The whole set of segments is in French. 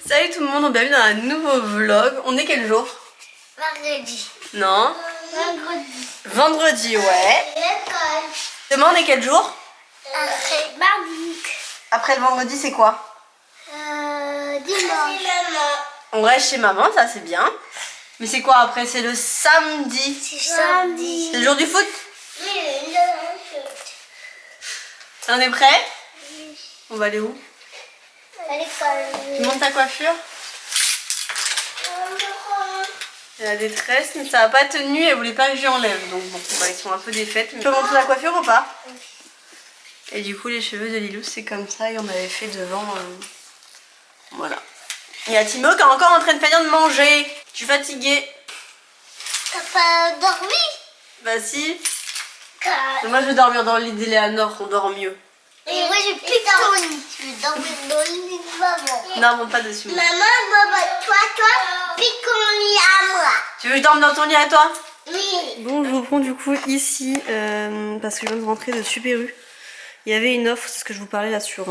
Salut tout le monde, bienvenue dans un nouveau vlog. On est quel jour? Vendredi. Non. Vendredi. Vendredi, ouais. L'école. Demain on est quel jour? Après mardi. Après le vendredi c'est quoi? Dimanche. On reste chez maman, ça c'est bien. Mais c'est quoi après? C'est le samedi. C'est samedi. C'est le jour du foot? Oui, On est prêt? On va aller où? à l'école. Tu montes ta coiffure? Elle a des tresses mais ça n'a pas tenu, elle voulait pas que j'y enlève. Donc bon, bah, ils sont un peu défaites. Mais tu peux monter la coiffure ou pas? Oui. Et du coup les cheveux de Lilou c'est comme ça et on avait fait devant. Voilà. Il y a Timo qui est encore en train de finir de manger. Je suis fatiguée. T'as pas dormi? Bah si. Car... Moi je vais dormir dans le lit d'Eléanor, on dort mieux. Et moi je pique ton lit. Je vais dormir dans le lit de maman. Non, monte pas dessus. Maman, toi, pique ton lit à moi. Tu veux que je dorme dans ton lit à toi? Oui. Bon, je vous prends du coup ici parce que je viens de rentrer de Super U. Il y avait une offre, c'est ce que je vous parlais là sur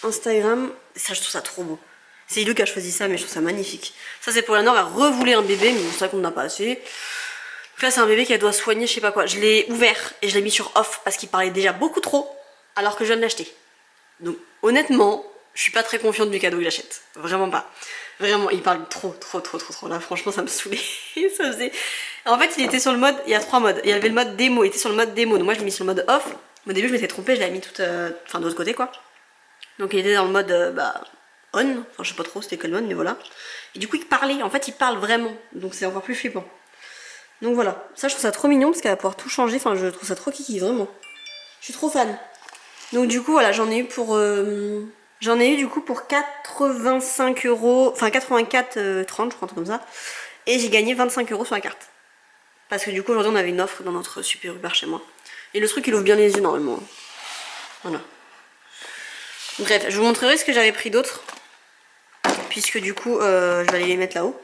Instagram. Et ça, je trouve ça trop beau. C'est Ilou qui a choisi ça, mais je trouve ça magnifique. Ça, c'est pour Léonore, elle revoulait un bébé, mais c'est vrai qu'on n'en a pas assez. Donc là, c'est un bébé qu'elle doit soigner, je sais pas quoi. Je l'ai ouvert et je l'ai mis sur off parce qu'il parlait déjà beaucoup trop, alors que je viens de l'acheter. Donc, honnêtement, je suis pas très confiante du cadeau que j'achète. Vraiment pas. Vraiment, il parle trop. Là, franchement, ça me saoulait. Ça faisait... En fait, il était sur le mode, il y a 3 modes. Il y avait le mode démo, il était sur le mode démo. Donc moi, je l'ai mis sur le mode off. Au début, je m'étais trompée, je l'avais mis toute, enfin, de l'autre côté, quoi. Donc, il était dans le mode, on. Enfin, je sais pas trop c'était quel mode, mais voilà. Et du coup, il parlait. En fait, il parle vraiment. Donc, c'est encore plus flippant. Donc, voilà. Ça, je trouve ça trop mignon parce qu'elle va pouvoir tout changer. Enfin, je trouve ça trop kiki, vraiment. Je suis trop fan. Donc, du coup, voilà, j'en ai eu pour... J'en ai eu du coup pour 85 €, enfin 84,30 je crois, un truc comme ça. Et j'ai gagné 25 € sur la carte. Parce que du coup aujourd'hui on avait une offre dans notre Super Uber chez moi. Et le truc il ouvre bien les yeux normalement. Voilà. Bref, je vous montrerai ce que j'avais pris d'autre. Puisque du coup je vais aller les mettre là-haut.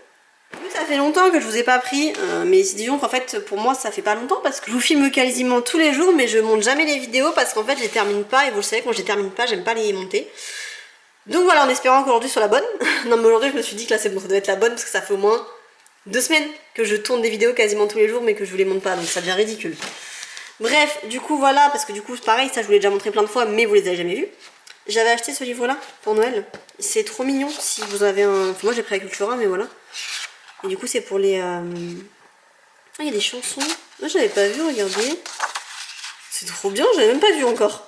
Ça fait longtemps que je vous ai pas pris, mais disons qu'en fait pour moi ça fait pas longtemps parce que je vous filme quasiment tous les jours mais je monte jamais les vidéos parce qu'en fait je les termine pas et vous le savez quand je les termine pas j'aime pas les monter. Donc voilà, en espérant qu'aujourd'hui soit la bonne. Non mais aujourd'hui je me suis dit que là c'est bon, ça doit être la bonne parce que ça fait au moins 2 semaines que je tourne des vidéos quasiment tous les jours mais que je vous les montre pas donc ça devient ridicule. Bref, du coup voilà, parce que du coup c'est pareil, ça je vous l'ai déjà montré plein de fois mais vous les avez jamais vus. J'avais acheté ce livre là pour Noël, c'est trop mignon si vous avez un... Enfin, moi j'ai pris à Cultura mais voilà. Et du coup c'est pour les... Ah il y a des chansons, moi j'avais pas vu, regardez. C'est trop bien, j'avais même pas vu encore.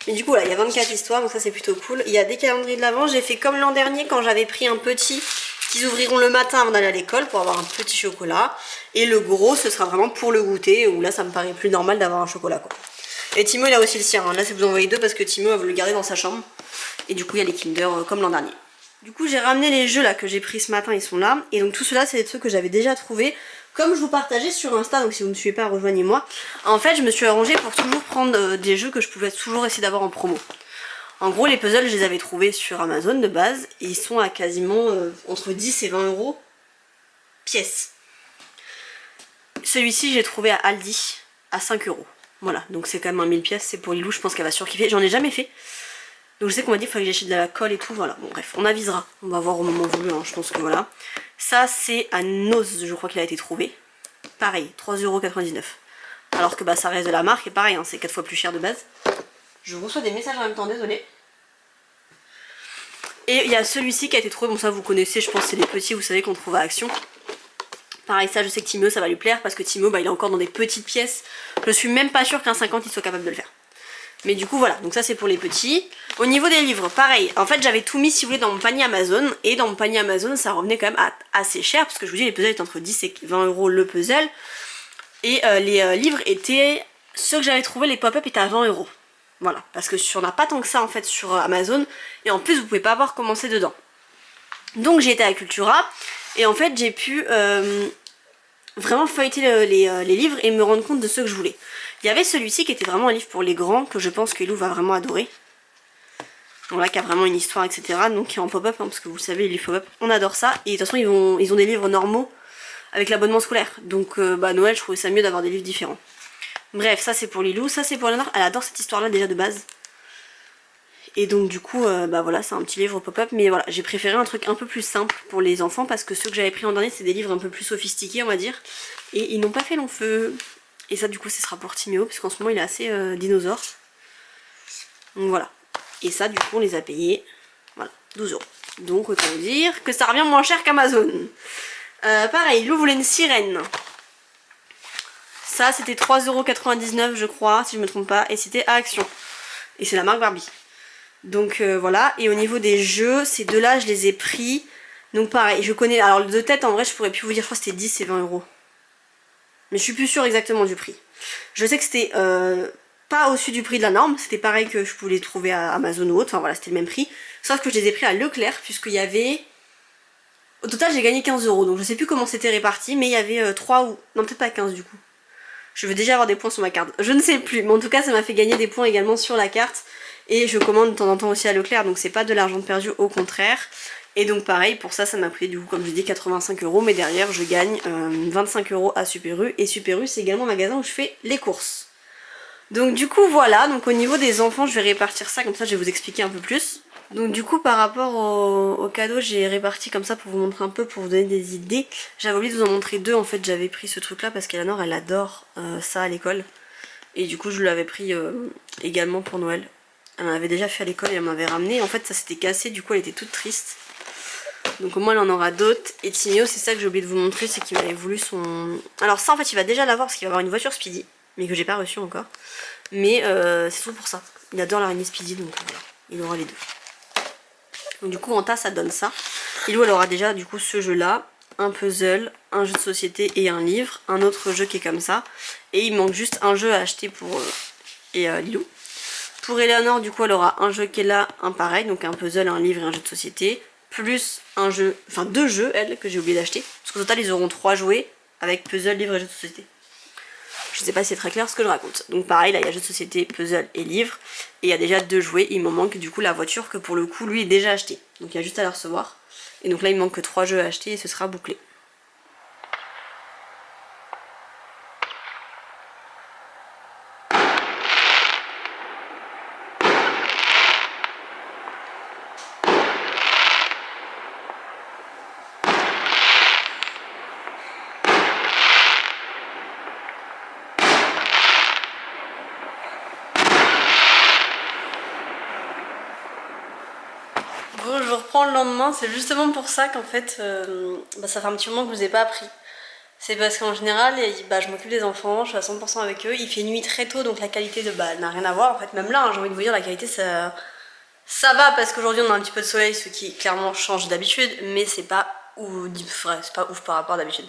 Mais du coup là il y a 24 histoires donc ça c'est plutôt cool. Il y a des calendriers de l'avant, j'ai fait comme l'an dernier quand j'avais pris un petit qu'ils ouvriront le matin avant d'aller à l'école pour avoir un petit chocolat. Et le gros ce sera vraiment pour le goûter où là ça me paraît plus normal d'avoir un chocolat quoi. Et Timo il a aussi le sien, hein. Là c'est vous envoyer deux parce que Timo elle veut le garder dans sa chambre. Et du coup il y a les Kinder comme l'an dernier. Du coup j'ai ramené les jeux là que j'ai pris ce matin, ils sont là. Et donc tout cela c'est des trucs que j'avais déjà trouvé. Comme je vous partageais sur Insta, donc si vous ne me suivez pas, rejoignez-moi. En fait, je me suis arrangée pour toujours prendre des jeux que je pouvais toujours essayer d'avoir en promo. En gros, les puzzles, je les avais trouvés sur Amazon de base. Et ils sont à quasiment entre 10 et 20 € pièce. Celui-ci, j'ai trouvé à Aldi à 5 €. Voilà, donc c'est quand même un 1000 pièces. C'est pour Lilou, je pense qu'elle va surkiffer. J'en ai jamais fait. Donc je sais qu'on m'a dit qu'il fallait que j'achète de la colle et tout. Voilà, bon bref, on avisera. On va voir au moment voulu, hein, je pense que voilà. Ça, c'est à Noz, je crois qu'il a été trouvé. Pareil, 3,99 €. Alors que bah, ça reste de la marque et pareil, hein, c'est 4 fois plus cher de base. Je reçois des messages en même temps, désolé. Et il y a celui-ci qui a été trouvé, bon ça vous connaissez, je pense c'est les petits, vous savez qu'on trouve à Action. Pareil, ça je sais que Timo ça va lui plaire parce que Timo bah, il est encore dans des petites pièces. Je suis même pas sûre qu'un 50 il soit capable de le faire. Mais du coup voilà, donc ça c'est pour les petits. Au niveau des livres, pareil, en fait j'avais tout mis si vous voulez dans mon panier Amazon. Et dans mon panier Amazon ça revenait quand même à assez cher. Parce que je vous dis les puzzles étaient entre 10 et 20 € le puzzle. Et les livres étaient, ceux que j'avais trouvé, les pop-up étaient à 20 €. Voilà, parce que on n'a pas tant que ça en fait sur Amazon. Et en plus vous pouvez pas avoir commencé dedans. Donc j'ai été à Cultura. Et en fait j'ai pu vraiment feuilleter les livres et me rendre compte de ceux que je voulais. Il y avait celui-ci qui était vraiment un livre pour les grands, que je pense que Lou va vraiment adorer. Donc là, qui a vraiment une histoire, etc. Donc qui est en pop-up, hein, parce que vous le savez, les livres pop-up, on adore ça. Et de toute façon, ils ont des livres normaux avec l'abonnement scolaire. Donc bah Noël, je trouvais ça mieux d'avoir des livres différents. Bref, ça c'est pour Lilou, ça c'est pour Léonore. Elle adore cette histoire-là déjà de base. Et donc du coup, bah voilà, c'est un petit livre pop-up. Mais voilà, j'ai préféré un truc un peu plus simple pour les enfants parce que ceux que j'avais pris en dernier, c'est des livres un peu plus sophistiqués, on va dire. Et ils n'ont pas fait long feu. Et ça, du coup, ce sera pour Timéo, parce qu'en ce moment, il est assez dinosaure. Donc voilà. Et ça, du coup, on les a payés, voilà, 12 €. Donc autant dire que ça revient moins cher qu'Amazon. Pareil, Lou voulait une sirène. Ça, c'était 3,99 € je crois, si je me trompe pas. Et c'était à Action. Et c'est la marque Barbie. Donc voilà. Et au niveau des jeux, ces deux-là, je les ai pris. Donc pareil, je connais... Alors de tête, en vrai, je pourrais plus vous dire, je crois que c'était 10 et 20 €. Mais je suis plus sûre exactement du prix. Je sais que c'était pas au-dessus du prix de la norme. C'était pareil que je pouvais les trouver à Amazon ou autre. Enfin voilà, c'était le même prix. Sauf que je les ai pris à Leclerc, puisqu'il y avait... Au total, j'ai gagné 15 €. Donc je sais plus comment c'était réparti, mais il y avait 3 ou... Non, peut-être pas 15 du coup. Je veux déjà avoir des points sur ma carte. Je ne sais plus. Mais en tout cas, ça m'a fait gagner des points également sur la carte. Et je commande de temps en temps aussi à Leclerc. Donc c'est pas de l'argent perdu, au contraire. Et donc pareil, pour ça, ça m'a pris du coup, comme je dis, 85 €. Mais derrière, je gagne 25 € à Super U. Et Super U, c'est également le magasin où je fais les courses. Donc du coup, voilà. Donc au niveau des enfants, je vais répartir ça. Comme ça, je vais vous expliquer un peu plus. Donc du coup, par rapport au cadeau, j'ai réparti comme ça pour vous montrer un peu, pour vous donner des idées. J'avais oublié de vous en montrer deux. En fait, j'avais pris ce truc-là parce qu'Elanor, elle adore ça à l'école. Et du coup, je l'avais pris également pour Noël. Elle m'avait déjà fait à l'école et elle m'avait ramené. En fait, ça s'était cassé. Du coup, elle était toute triste. Donc au moins elle en aura d'autres. Et Timéo, c'est ça que j'ai oublié de vous montrer, c'est qu'il m'avait voulu son... Alors ça en fait il va déjà l'avoir parce qu'il va avoir une voiture Speedy, mais que j'ai pas reçue encore. Mais c'est tout pour ça. Il adore l'araignée Speedy, donc voilà, il aura les deux. Donc du coup en tas ça donne ça. Ilou elle aura déjà du coup ce jeu là, un puzzle, un jeu de société et un livre. Un autre jeu qui est comme ça. Et il manque juste un jeu à acheter pour Lilou. Pour Eleanor du coup elle aura un jeu qui est là, un pareil, donc un puzzle, un livre et un jeu de société. Plus un jeu, enfin 2 jeux, elle, que j'ai oublié d'acheter. Parce qu'au total, ils auront 3 jouets avec puzzle, livre et jeu de société. Je sais pas si c'est très clair ce que je raconte. Donc pareil, là, il y a jeu de société, puzzle et livre. Et il y a déjà 2 jouets. Il m'en manque du coup la voiture que pour le coup, lui, est déjà acheté. Donc il y a juste à la recevoir. Et donc là, il me manque que 3 jeux à acheter et ce sera bouclé. Bon, je reprends le lendemain, c'est justement pour ça qu'en fait, ça fait un petit moment que je vous ai pas appris. C'est parce qu'en général, je m'occupe des enfants, je suis à 100% avec eux, il fait nuit très tôt, donc la qualité de n'a rien à voir. En fait, même là, j'ai envie de vous dire, la qualité, ça va parce qu'aujourd'hui on a un petit peu de soleil, ce qui clairement change d'habitude, mais c'est pas ouf par rapport à d'habitude.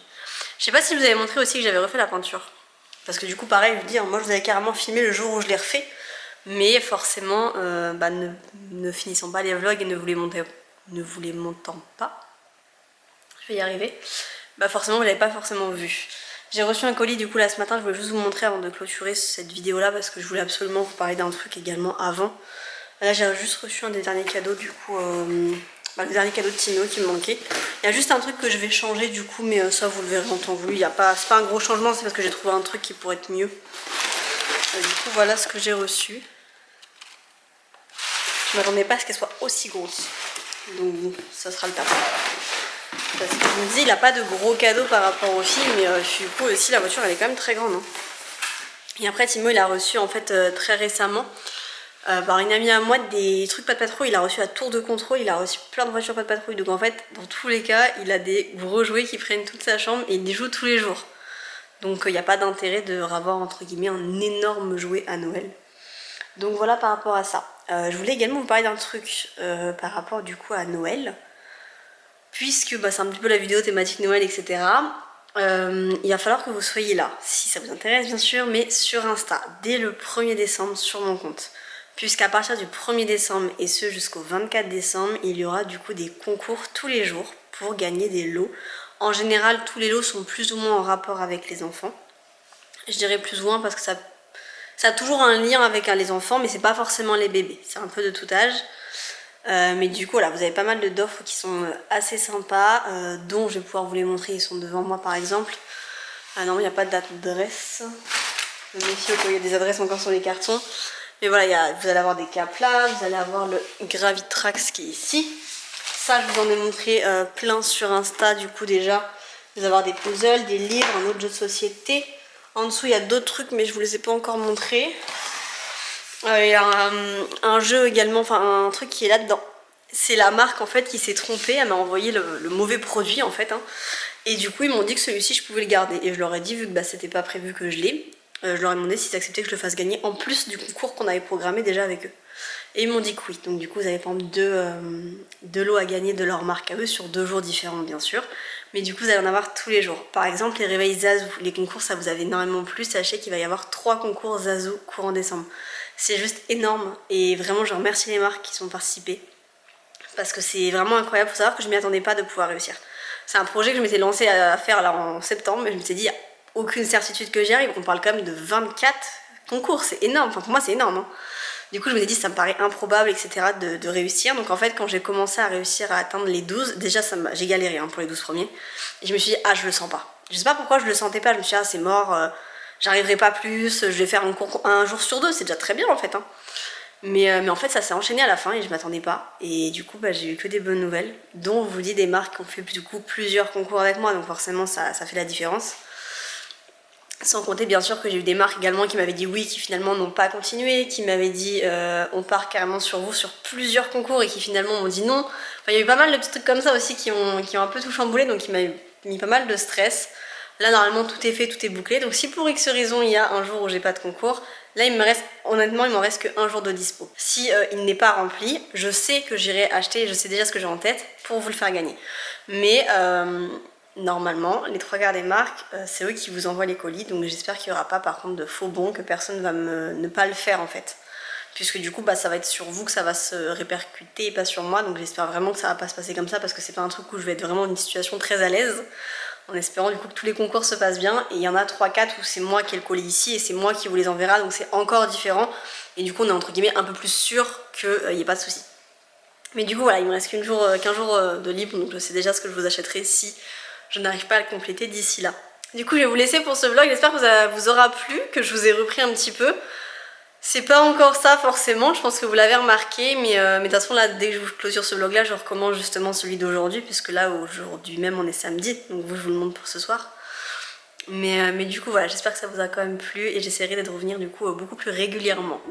Je sais pas si je vous avais montré aussi que j'avais refait la peinture. Parce que du coup, pareil, je veux dire, moi je vous avais carrément filmé le jour où je l'ai refait. Mais forcément, ne finissant pas les vlogs et ne vous les montant pas, je vais y arriver, forcément vous l'avez pas forcément vu. J'ai reçu un colis du coup là ce matin, je voulais juste vous montrer avant de clôturer cette vidéo là parce que je voulais absolument vous parler d'un truc également avant. Là j'ai juste reçu un des derniers cadeaux du coup, le dernier cadeau de Tino qui me manquait. Il y a juste un truc que je vais changer du coup, mais ça vous le verrez en temps voulu, c'est pas un gros changement, c'est parce que j'ai trouvé un truc qui pourrait être mieux. Du coup voilà ce que j'ai reçu. Je m'attendais pas à ce qu'elle soit aussi grosse. Donc bon, ça sera le taf. Parce que je me dis, il a pas de gros cadeaux par rapport au film, mais du coup aussi la voiture elle est quand même très grande. Hein. Et après Timo il a reçu en fait très récemment par une amie à moi des trucs pas de patrouille. Il a reçu la tour de contrôle, il a reçu plein de voitures pas de patrouille. Donc en fait dans tous les cas il a des gros jouets qui prennent toute sa chambre et il les joue tous les jours. Donc il n'y a pas d'intérêt de avoir entre guillemets un énorme jouet à Noël. Donc voilà par rapport à ça. Je voulais également vous parler d'un truc par rapport du coup à Noël. Puisque c'est un petit peu la vidéo thématique Noël, etc. Il va falloir que vous soyez là, si ça vous intéresse bien sûr, mais sur Insta, dès le 1er décembre sur mon compte. Puisqu'à partir du 1er décembre et ce jusqu'au 24 décembre, il y aura du coup des concours tous les jours pour gagner des lots. En général, tous les lots sont plus ou moins en rapport avec les enfants. Je dirais plus ou moins parce que ça a toujours un lien avec les enfants, mais c'est pas forcément les bébés, c'est un peu de tout âge. Mais du coup, voilà, vous avez pas mal d'offres qui sont assez sympas, dont je vais pouvoir vous les montrer, ils sont devant moi par exemple. Non, il n'y a pas d'adresse. Je me méfie au cas où il y a des adresses encore sur les cartons. Mais voilà, vous allez avoir des cas plats, vous allez avoir le Gravitrax qui est ici. Ça, je vous en ai montré plein sur Insta du coup déjà. Vous allez avoir des puzzles, des livres, un autre jeu de société. En dessous, il y a d'autres trucs, mais je vous les ai pas encore montrés. Il y a un jeu également, enfin un truc qui est là-dedans. C'est la marque en fait qui s'est trompée, elle m'a envoyé le mauvais produit en fait. Hein. Et du coup, ils m'ont dit que celui-ci, je pouvais le garder. Et je leur ai dit, vu que c'était pas prévu que je l'ai, je leur ai demandé s'ils acceptaient que je le fasse gagner en plus du concours qu'on avait programmé déjà avec eux. Et ils m'ont dit que oui. Donc du coup, vous avez par exemple deux lots à gagner de leur marque à eux sur 2 jours différents bien sûr. Mais du coup, vous allez en avoir tous les jours. Par exemple, les réveils Zazou, les concours, ça vous avez énormément plu. Sachez qu'il va y avoir 3 concours Zazou courant décembre. C'est juste énorme. Et vraiment, je remercie les marques qui sont participées. Parce que c'est vraiment incroyable. Faut savoir que je m'y attendais pas de pouvoir réussir. C'est un projet que je m'étais lancé à faire là en septembre. Mais je me suis dit, il n'y a aucune certitude que j'y arrive. On parle quand même de 24 concours. C'est énorme. Enfin, pour moi, c'est énorme. Hein. Du coup, je me suis dit, ça me paraît improbable, etc. de réussir. Donc en fait, quand j'ai commencé à réussir à atteindre les 12, déjà, j'ai galéré hein, pour les 12 premiers. Et je me suis dit, ah, je le sens pas. Je sais pas pourquoi je le sentais pas. Je me suis dit, ah, c'est mort, j'arriverai pas plus, je vais faire un jour sur 2, c'est déjà très bien en fait. Hein. Mais en fait, ça s'est enchaîné à la fin et je m'attendais pas. Et du coup, j'ai eu que des bonnes nouvelles, dont, je vous dis, des marques qui ont fait du coup plusieurs concours avec moi. Donc forcément, ça fait la différence. Sans compter bien sûr que j'ai eu des marques également qui m'avaient dit oui, qui finalement n'ont pas continué, qui m'avaient dit on part carrément sur vous sur plusieurs concours et qui finalement m'ont dit non. Enfin, il y a eu pas mal de petits trucs comme ça aussi qui ont un peu tout chamboulé, donc qui m'a mis pas mal de stress. Là normalement tout est fait, tout est bouclé, donc si pour X raison il y a un jour où j'ai pas de concours, là honnêtement il m'en reste qu'un jour de dispo. Si il n'est pas rempli, je sais que j'irai acheter, je sais déjà ce que j'ai en tête pour vous le faire gagner. Mais normalement, les 3 quarts des marques, c'est eux qui vous envoient les colis, donc j'espère qu'il n'y aura pas par contre de faux bons, que personne va ne pas le faire en fait. Puisque du coup, ça va être sur vous que ça va se répercuter et pas sur moi, donc j'espère vraiment que ça va pas se passer comme ça, parce que c'est pas un truc où je vais être vraiment dans une situation très à l'aise, en espérant du coup que tous les concours se passent bien, et il y en a 3-4 où c'est moi qui ai le colis ici, et c'est moi qui vous les enverra, donc c'est encore différent, et du coup on est entre guillemets un peu plus sûr qu'il n'y ait pas de soucis. Mais du coup voilà, il me reste qu'un jour de libre, donc je sais déjà ce que je vous achèterai si je n'arrive pas à le compléter d'ici là. Du coup je vais vous laisser pour ce vlog, j'espère que ça vous aura plu, que je vous ai repris un petit peu. C'est pas encore ça forcément, je pense que vous l'avez remarqué, mais de toute façon là dès que je vous clôture ce vlog là, je recommence justement celui d'aujourd'hui, puisque là aujourd'hui même on est samedi, donc je vous le montre pour ce soir. Mais du coup voilà, j'espère que ça vous a quand même plu et j'essaierai de revenir du coup beaucoup plus régulièrement.